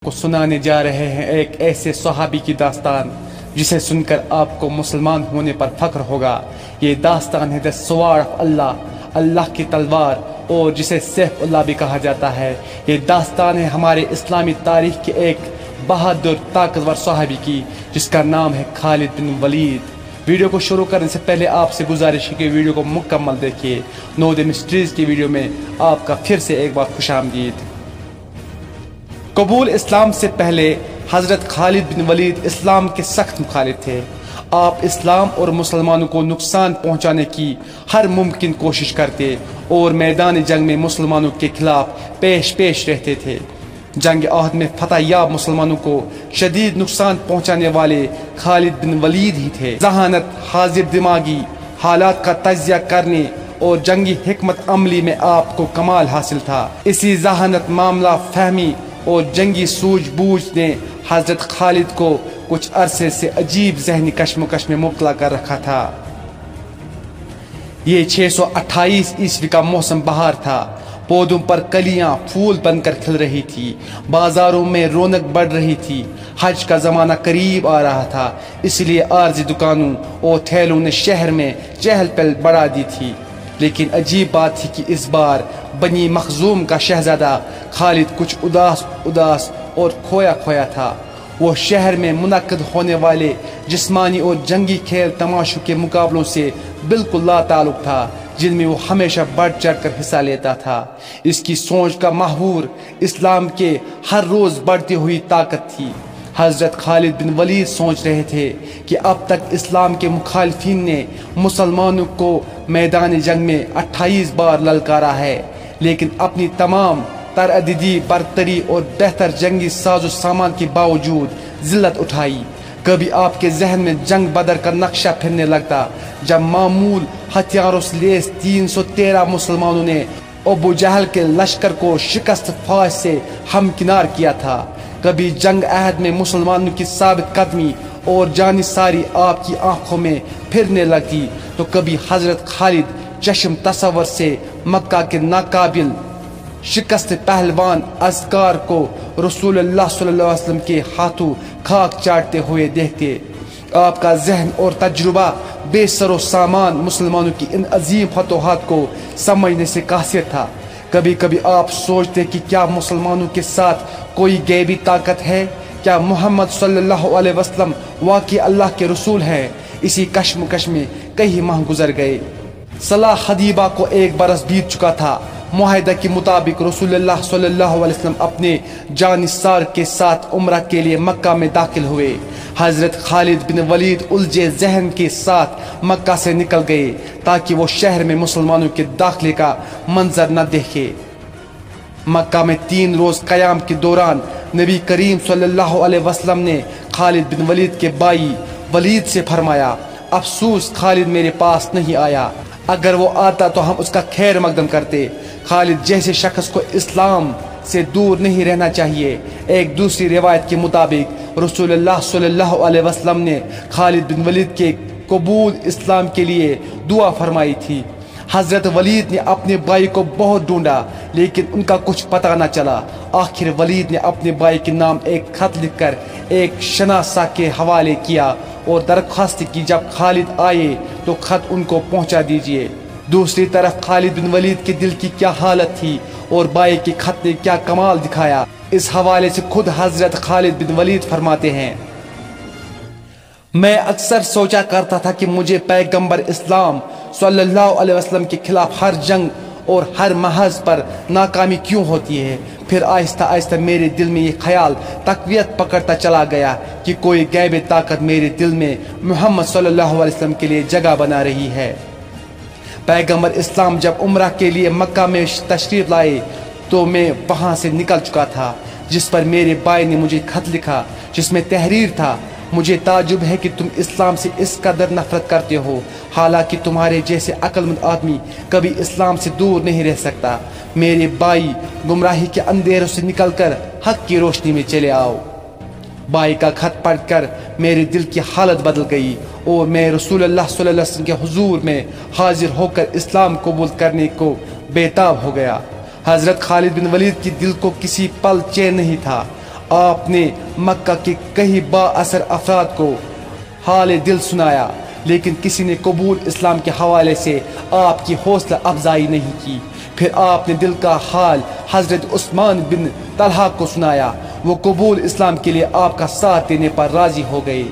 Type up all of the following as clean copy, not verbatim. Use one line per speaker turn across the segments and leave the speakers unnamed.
کو سنانے جا رہے ہیں ایک ایسے صحابی کی داستان جسے سن کر آپ کو مسلمان ہونے پر فخر ہوگا۔ یہ داستان ہے سوار آف اللہ کی تلوار، اور جسے سیف اللہ بھی کہا جاتا ہے۔ یہ داستان ہے ہمارے اسلامی تاریخ کے ایک بہادر طاقتور صحابی کی جس کا نام ہے خالد بن ولید۔ ویڈیو کو شروع کرنے سے پہلے آپ سے گزارش ہے کہ ویڈیو کو مکمل دیکھیے۔ نو دی مسٹریز کی ویڈیو میں آپ کا پھر سے ایک بار خوش آمدید۔ قبول اسلام سے پہلے حضرت خالد بن ولید اسلام کے سخت مخالف تھے۔ آپ اسلام اور مسلمانوں کو نقصان پہنچانے کی ہر ممکن کوشش کرتے اور میدان جنگ میں مسلمانوں کے خلاف پیش رہتے تھے۔ جنگ عہد میں فتح یاب مسلمانوں کو شدید نقصان پہنچانے والے خالد بن ولید ہی تھے۔ ذہانت، حاضر دماغی، حالات کا تجزیہ کرنے اور جنگی حکمت عملی میں آپ کو کمال حاصل تھا۔ اسی ذہانت، معاملہ فہمی اور جنگی سوجھ بوجھ نے حضرت خالد کو کچھ عرصے سے عجیب ذہنی کشمکش میں مبتلا کر رکھا تھا۔ یہ 628 عیسوی کا موسم بہار تھا۔ پودوں پر کلیاں پھول بن کر کھل رہی تھی، بازاروں میں رونق بڑھ رہی تھی۔ حج کا زمانہ قریب آ رہا تھا، اس لیے عارضی دکانوں اور ٹھیلوں نے شہر میں چہل پہل بڑھا دی تھی۔ لیکن عجیب بات تھی کہ اس بار بنی مخزوم کا شہزادہ خالد کچھ اداس اور کھویا تھا۔ وہ شہر میں منعقد ہونے والے جسمانی اور جنگی کھیل تماشوں کے مقابلوں سے بالکل لا تعلق تھا جن میں وہ ہمیشہ بڑھ چڑھ کر حصہ لیتا تھا۔ اس کی سوچ کا محور اسلام کے ہر روز بڑھتی ہوئی طاقت تھی۔ حضرت خالد بن ولید سوچ رہے تھے کہ اب تک اسلام کے مخالفین نے مسلمانوں کو میدان جنگ میں 28 بار للکارا ہے، لیکن اپنی تمام ترعدیدی، برتری اور بہتر جنگی ساز و سامان کے باوجود ذلت اٹھائی۔ کبھی آپ کے ذہن میں جنگ بدر کا نقشہ پھرنے لگتا جب معمول ہتھیاروں سے لیس 313 مسلمانوں نے ابو جہل کے لشکر کو شکست فاش سے ہمکنار کیا تھا۔ کبھی جنگ عہد میں مسلمانوں کی ثابت قدمی اور جانی ساری آپ کی آنکھوں میں پھرنے لگتی تو کبھی حضرت خالد چشم تصور سے مکہ کے ناقابل شکست پہلوان اذکار کو رسول اللہ صلی اللہ علیہ وسلم کے ہاتھوں خاک چاٹتے ہوئے دیکھتے۔ آپ کا ذہن اور تجربہ بے سر و سامان مسلمانوں کی ان عظیم فتوحات کو سمجھنے سے قاصر تھا۔ کبھی کبھی آپ سوچتے کہ کیا مسلمانوں کے ساتھ کوئی غیبی طاقت ہے؟ کیا محمد صلی اللہ علیہ وسلم واقعی اللہ کے رسول ہیں؟ اسی کشمکش میں کئی ماہ گزر گئے۔ صلح حدیبہ کو 1 برس بیت چکا تھا۔ معاہدہ کے مطابق رسول اللہ صلی اللہ علیہ وسلم اپنے جانثار کے ساتھ عمرہ کے لیے مکہ میں داخل ہوئے۔ حضرت خالد بن ولید الجھے ذہن کے ساتھ مکہ سے نکل گئے تاکہ وہ شہر میں مسلمانوں کے داخلے کا منظر نہ دیکھے۔ مکہ میں 3 روز قیام کے دوران نبی کریم صلی اللہ علیہ وسلم نے خالد بن ولید کے بھائی ولید سے فرمایا، افسوس خالد میرے پاس نہیں آیا، اگر وہ آتا تو ہم اس کا خیر مقدم کرتے۔ خالد جیسے شخص کو اسلام سے دور نہیں رہنا چاہیے۔ ایک دوسری روایت کے مطابق رسول اللہ صلی اللہ علیہ وسلم نے خالد بن ولید کے قبول اسلام کے لیے دعا فرمائی تھی۔ حضرت ولید نے اپنے بھائی کو بہت ڈھونڈا لیکن ان کا کچھ پتہ نہ چلا۔ آخر ولید نے اپنے بھائی کے نام ایک خط لکھ کر ایک شناسا کے حوالے کیا اور درخواست کی جب خالد آئے تو خط ان کو پہنچا دیجیے۔ دوسری طرف خالد بن ولید کے دل کی کیا حالت تھی اور بھائی کے خط نے کیا کمال دکھایا، اس حوالے سے خود حضرت خالد بن ولید فرماتے ہیں، میں اکثر سوچا کرتا تھا کہ مجھے پیغمبر اسلام صلی اللہ علیہ وسلم کے خلاف ہر جنگ اور ہر محاذ پر ناکامی کیوں ہوتی ہے۔ پھر آہستہ آہستہ میرے دل میں یہ خیال تقویت پکڑتا چلا گیا کہ کوئی غیبی طاقت میرے دل میں محمد صلی اللہ علیہ وسلم کے لیے جگہ بنا رہی ہے۔ پیغمبر اسلام جب عمرہ کے لیے مکہ میں تشریف لائے تو میں وہاں سے نکل چکا تھا، جس پر میرے بھائی نے مجھے خط لکھا جس میں تحریر تھا، مجھے تعجب ہے کہ تم اسلام سے اس قدر نفرت کرتے ہو، حالانکہ تمہارے جیسے عقل مند آدمی کبھی اسلام سے دور نہیں رہ سکتا۔ میرے بھائی، گمراہی کے اندھیروں سے نکل کر حق کی روشنی میں چلے آؤ۔ بھائی کا خط پڑھ کر میرے دل کی حالت بدل گئی اور میں رسول اللہ صلی اللہ علیہ وسلم کے حضور میں حاضر ہو کر اسلام قبول کرنے کو بے تاب ہو گیا۔ حضرت خالد بن ولید کے دل کو کسی پل چین نہیں تھا۔ آپ نے مکہ کے کئی با اثر افراد کو حال دل سنایا، لیکن کسی نے قبول اسلام کے حوالے سے آپ کی حوصلہ افزائی نہیں کی۔ پھر آپ نے دل کا حال حضرت عثمان بن طلحہ کو سنایا، وہ قبول اسلام کے لیے آپ کا ساتھ دینے پر راضی ہو گئے۔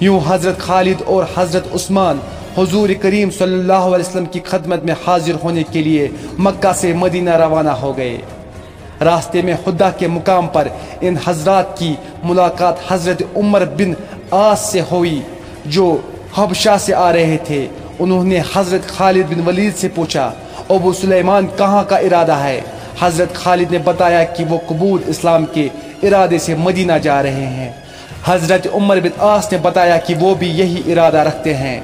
یوں حضرت خالد اور حضرت عثمان حضور کریم صلی اللہ علیہ وسلم کی خدمت میں حاضر ہونے کے لیے مکہ سے مدینہ روانہ ہو گئے۔ راستے میں حدہ کے مقام پر ان حضرات کی ملاقات حضرت عمر بن عاص سے ہوئی جو حبشہ سے آ رہے تھے۔ انہوں نے حضرت خالد بن ولید سے پوچھا، ابو سلیمان کہاں کا ارادہ ہے؟ حضرت خالد نے بتایا کہ وہ قبول اسلام کے ارادے سے مدینہ جا رہے ہیں۔ حضرت عمر بن عاص نے بتایا کہ وہ بھی یہی ارادہ رکھتے ہیں۔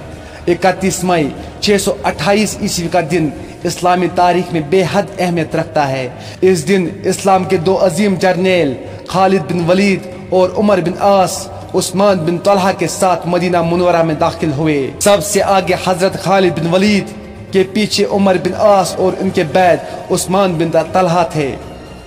31 مئی 628 عیسوی کا دن اسلامی تاریخ میں بے حد اہمیت رکھتا ہے۔ اس دن اسلام کے دو عظیم جرنیل خالد بن ولید اور عمر بن عاص عثمان بن طلحہ کے ساتھ مدینہ منورہ میں داخل ہوئے۔ سب سے آگے حضرت خالد بن ولید کے پیچھے عمر بن عاص اور ان کے بعد عثمان بن طلحہ تھے۔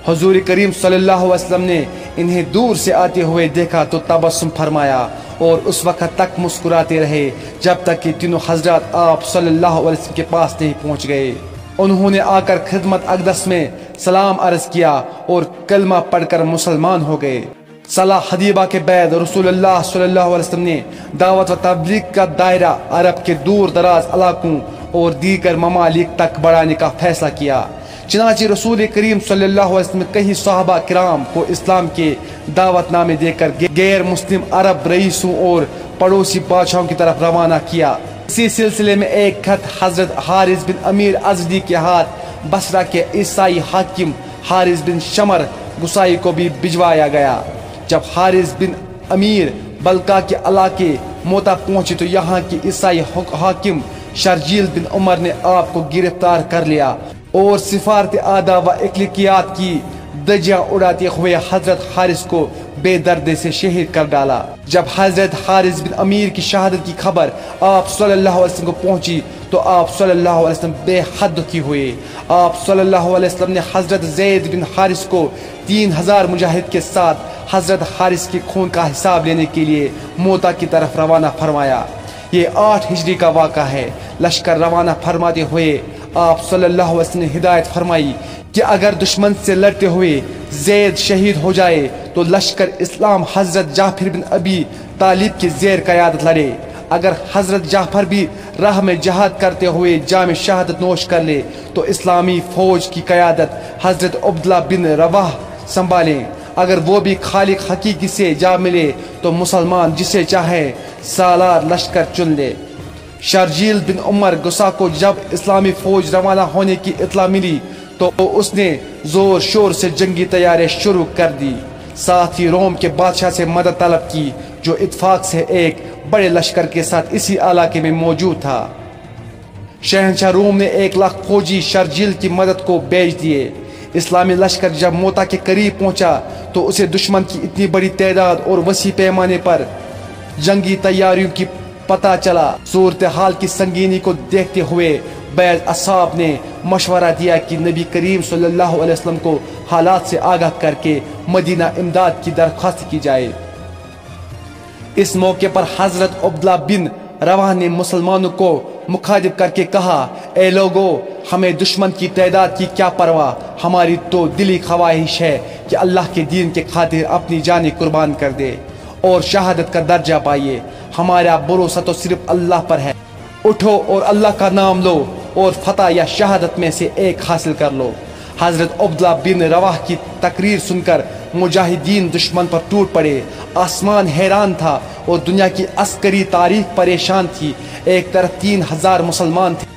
حضور کریم صلی اللہ علیہ وسلم نے انہیں دور سے آتے ہوئے دیکھا تو تبسم فرمایا اور اس وقت تک مسکراتے رہے جب تک کہ تینوں حضرات آپ صلی اللہ علیہ وسلم کے پاس نہیں پہنچ گئے۔ انہوں نے آ کر خدمت اقدس میں سلام عرض کیا اور کلمہ پڑھ کر مسلمان ہو گئے۔ صلاح حدیبہ کے بعد رسول اللہ صلی اللہ علیہ وسلم نے دعوت و تبلیغ کا دائرہ عرب کے دور دراز علاقوں اور دیگر ممالک تک بڑھانے کا فیصلہ کیا۔ چنانچہ رسول کریم صلی اللہ علیہ وسلم نے کئی صحابہ کرام کو اسلام کے دعوت نامے دے کر غیر مسلم عرب رئیسوں اور پڑوسی بادشاہوں کی طرف روانہ کیا۔ اسی سلسلے میں ایک خط حضرت حارث بن امیر ازدی کے ہاتھ بصرہ کے عیسائی حاکم حارث بن شمر گسائی کو بھی بھجوایا گیا۔ جب حارث بن امیر بلقا کے علاقے موتا پہنچے تو یہاں کے عیسائی حاکم شرجیل بن عمر نے آپ کو گرفتار کر لیا اور سفارت آدھا و اقلیقیات کی دجیاں اڑاتے ہوئے حضرت حارث کو بے دردی سے شہید کر ڈالا۔ جب حضرت حارث بن امیر کی شہادت کی خبر آپ صلی اللہ علیہ وسلم کو پہنچی تو آپ صلی اللہ علیہ وسلم بے حد دکھی ہوئے۔ آپ صلی اللہ علیہ وسلم نے حضرت زید بن حارث کو 3000 مجاہد کے ساتھ حضرت حارث کے خون کا حساب لینے کے لیے موتا کی طرف روانہ فرمایا۔ یہ 8 ہجری کا واقعہ ہے۔ لشکر روانہ فرماتے ہوئے آپ صلی اللہ علیہ وسلم نے ہدایت فرمائی کہ اگر دشمن سے لڑتے ہوئے زید شہید ہو جائے تو لشکر اسلام حضرت جعفر بن ابی طالب کی زیر قیادت لڑے۔ اگر حضرت جعفر بھی راہ میں جہاد کرتے ہوئے جام شہادت نوش کر لے تو اسلامی فوج کی قیادت حضرت عبداللہ بن رواح سنبھالیں۔ اگر وہ بھی خالق حقیقی سے جا ملے تو مسلمان جسے چاہے سالار لشکر چن لے۔ شرجیل بن عمر گسا کو جب اسلامی فوج روانہ ہونے کی اطلاع ملی تو اس نے زور شور سے جنگی تیاری شروع کر دی۔ ساتھ ہی روم کے بادشاہ سے مدد طلب کی جو اتفاق سے ایک بڑے لشکر کے ساتھ اسی علاقے میں موجود تھا۔ شہنشاہ روم نے 1 لاکھ فوجی شرجیل کی مدد کو بھیج دیے۔ اسلامی لشکر جب موتا کے قریب پہنچا تو اسے دشمن کی اتنی بڑی تعداد اور وسیع پیمانے پر جنگی تیاریوں کی پتہ چلا۔ صورتحال کی سنگینی کو دیکھتے ہوئے بعض اصحاب نے مشورہ دیا کہ نبی کریم صلی اللہ علیہ وسلم کو حالات سے آگاہ کر کے مدینہ امداد کی درخواست کی جائے۔ اس موقع پر حضرت عبداللہ بن رواح نے مسلمانوں کو مخاطب کر کے کہا، اے لوگو، ہمیں دشمن کی تعداد کی کیا پرواہ، ہماری تو دلی خواہش ہے کہ اللہ کے دین کے خاطر اپنی جانیں قربان کر دے اور شہادت کا درجہ پائیے۔ ہمارا بھروسہ تو صرف اللہ پر ہے۔ اٹھو اور اللہ کا نام لو اور فتح یا شہادت میں سے ایک حاصل کر لو۔ حضرت عبداللہ بن رواح کی تقریر سن کر مجاہدین دشمن پر ٹوٹ پڑے۔ آسمان حیران تھا اور دنیا کی عسکری تاریخ پریشان تھی۔ ایک طرف 3000 مسلمان تھے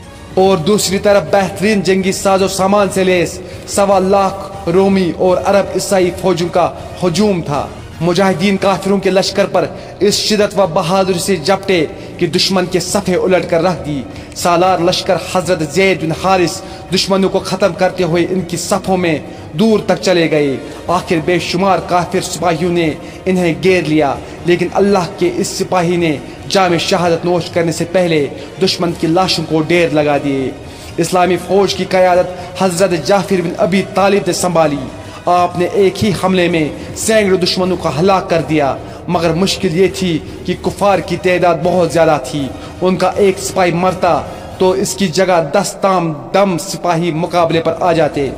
اور دوسری طرف بہترین جنگی ساز و سامان سے لیس 1.25 لاکھ رومی اور عرب عیسائی فوجوں کا ہجوم تھا۔ مجاہدین کافروں کے لشکر پر اس شدت و بہادری سے جپٹے کہ دشمن کے صفیں الٹ کر رکھ دی۔ سالار لشکر حضرت زید بن حارث دشمنوں کو ختم کرتے ہوئے ان کی صفوں میں دور تک چلے گئے۔ آخر بے شمار کافر سپاہیوں نے انہیں گھیر لیا، لیکن اللہ کے اس سپاہی نے جام شہادت نوش کرنے سے پہلے دشمن کی لاشوں کو ڈھیر لگا دیے۔ اسلامی فوج کی قیادت حضرت جعفر بن ابی طالب نے سنبھالی۔ آپ نے ایک ہی حملے میں سینکڑوں دشمنوں کا ہلاک کر دیا، مگر مشکل یہ تھی کہ کفار کی تعداد بہت زیادہ تھی۔ ان کا ایک سپاہی مرتا تو اس کی جگہ 10 تام دم سپاہی مقابلے پر آ جاتے۔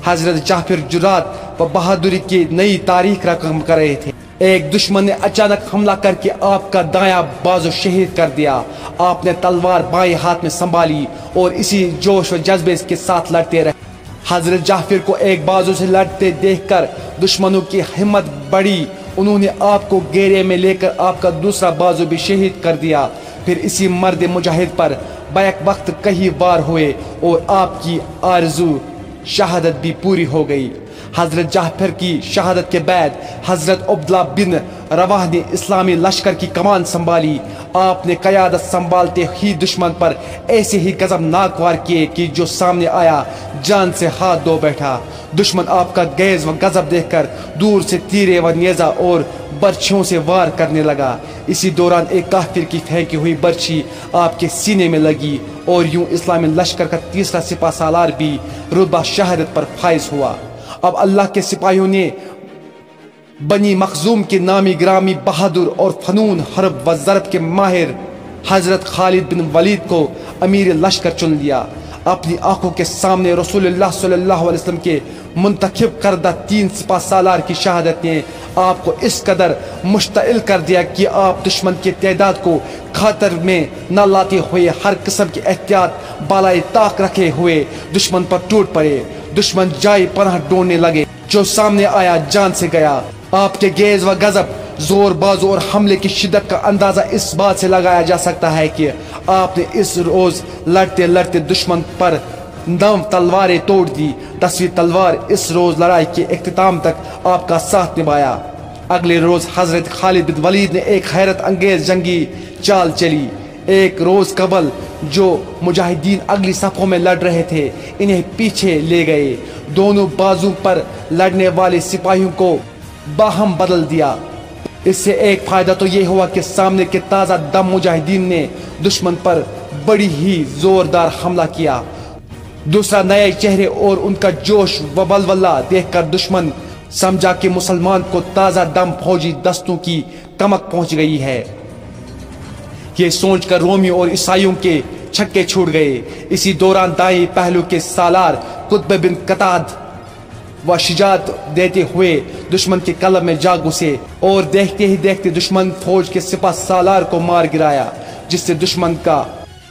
حضرت جعفر جرات و بہادری کی نئی تاریخ رقم کر رہے تھے۔ ایک دشمن نے اچانک حملہ کر کے آپ کا دایاں بازو شہید کر دیا۔ آپ نے تلوار بائیں ہاتھ میں سنبھالی اور اسی جوش و جذبے کے ساتھ لڑتے رہے۔ حضرت جعفر کو ایک بازو سے لڑتے دیکھ کر دشمنوں کی ہمت بڑھی۔ انہوں نے آپ کو گھیرے میں لے کر آپ کا دوسرا بازو بھی شہید کر دیا۔ پھر اسی مرد مجاہد پر بیک وقت کئی وار ہوئے اور آپ کی آرزو شہادت بھی پوری ہو گئی۔ حضرت جعفر کی شہادت کے بعد حضرت عبداللہ بن رواحہ نے اسلامی لشکر کی کمان سنبھالی۔ آپ نے قیادت سنبھالتے ہی دشمن پر ایسے ہی غضبناک وار کیے کہ جو سامنے آیا جان سے ہاتھ دھو بیٹھا۔ دشمن آپ کا غیظ و غضب دیکھ کر دور سے تیرے و نیزہ اور برچھیوں سے وار کرنے لگا۔ اسی دوران ایک کافر کی پھینکی ہوئی برچھی آپ کے سینے میں لگی اور یوں اسلامی لشکر کا تیسرا سپہ سالار بھی رتبہ شہادت پر فائز ہوا۔ اب اللہ کے سپاہیوں نے بنی مخزوم کے نامی گرامی بہادر اور فنون حرب و ضرب کے ماہر حضرت خالد بن ولید کو امیر لشکر چن لیا۔ اپنی آنکھوں کے سامنے رسول اللہ صلی اللہ علیہ وسلم کے منتخب کردہ 3 سپہ سالار کی شہادت نے آپ کو اس قدر مشتعل کر دیا کہ آپ دشمن کی تعداد کو خاطر میں نہ لاتے ہوئے ہر قسم کی احتیاط بالائے طاق رکھے ہوئے دشمن پر ٹوٹ پڑے۔ دشمن جائے پناہ ڈھونڈنے لگے، جو سامنے آیا جان سے گیا۔ آپ کے غیظ و غضب، زور بازو اور حملے کی شدت کا اندازہ اس بات سے لگایا جا سکتا ہے کہ آپ نے اس روز لڑتے لڑتے دشمن پر 9 تلواریں توڑ دی۔ 10ویں تلوار اس روز لڑائی کے اختتام تک آپ کا ساتھ نبھایا۔ اگلے روز حضرت خالد بن ولید نے ایک حیرت انگیز جنگی چال چلی۔ ایک روز قبل جو مجاہدین اگلی صفوں میں لڑ رہے تھے انہیں پیچھے لے گئے۔ دونوں بازو پر لڑنے والے سپاہیوں کو باہم بدل دیا۔ اس سے ایک فائدہ تو یہ ہوا کہ سامنے کے تازہ دم مجاہدین نے دشمن پر بڑی ہی زوردار حملہ کیا۔ دوسرا نئے چہرے اور ان کا جوش و ولولہ دیکھ کر دشمن سمجھا کہ مسلمان کو تازہ دم فوجی دستوں کی کمک پہنچ گئی ہے۔ یہ سوچ کر رومیوں اور عیسائیوں کے چھکے چھوٹ گئے۔ اسی دوران دائیں پہلو کے سالار قطب بن قتاد و شجاعت دیتے ہوئے دشمن کے قلب میں جا گھسے اور دیکھتے ہی دیکھتے دشمن فوج کے سپہ سالار کو مار گرایا، جس سے دشمن کا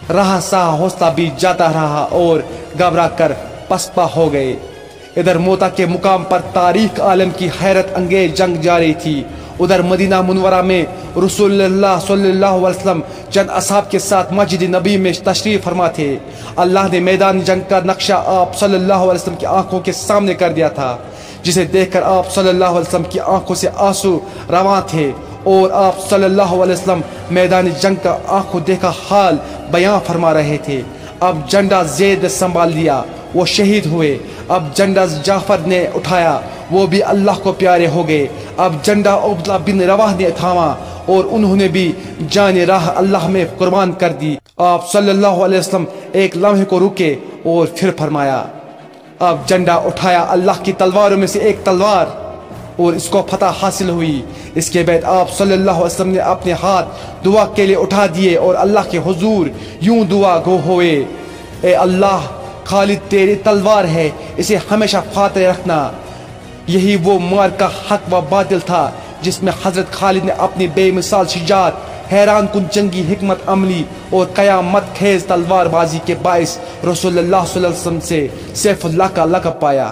رہا سہا حوصلہ بھی جاتا رہا اور گھبرا کر پسپا ہو گئے۔ ادھر موتا کے مقام پر تاریخ عالم کی حیرت انگیز جنگ جاری تھی۔ ادھر مدینہ منورہ میں رسول اللہ صلی اللہ علیہ وسلم چند اصحاب کے ساتھ مسجد نبی میں تشریف فرما تھے۔ اللہ نے میدان جنگ کا نقشہ آپ صلی اللہ علیہ وسلم کی آنکھوں کے سامنے کر دیا تھا، جسے دیکھ کر آپ صلی اللہ علیہ وسلم کی آنکھوں سے آنسو رواں تھے اور آپ صلی اللہ علیہ وسلم میدان جنگ کا آنکھوں دیکھا حال بیان فرما رہے تھے۔ اب جھنڈا زید نے سنبھال لیا، وہ شہید ہوئے۔ اب جھنڈا جعفر نے اٹھایا، وہ بھی اللہ کو پیارے ہو گئے۔ اب جھنڈا عبداللہ بن رواحہ نے تھاما اور انہوں نے بھی جان راہ اللہ میں قربان کر دی۔ آپ صلی اللہ علیہ وسلم ایک لمحے کو رکے اور پھر فرمایا، اب جھنڈا اٹھایا اللہ کی تلواروں میں سے ایک تلوار، اور اس کو فتح حاصل ہوئی۔ اس کے بعد آپ صلی اللہ علیہ وسلم نے اپنے ہاتھ دعا کے لیے اٹھا دیے اور اللہ کے حضور یوں دعا گو ہوئے، اے اللہ، خالد تیری تلوار ہے، اسے ہمیشہ فاتح رکھنا۔ یہی وہ معرکہ حق و باطل تھا جس میں حضرت خالد نے اپنی بے مثال شجاعت، حیران کن جنگی حکمت عملی اور قیامت خیز تلوار بازی کے باعث رسول اللہ صلی اللہ علیہ وسلم سے سیف اللہ کا لقب پایا۔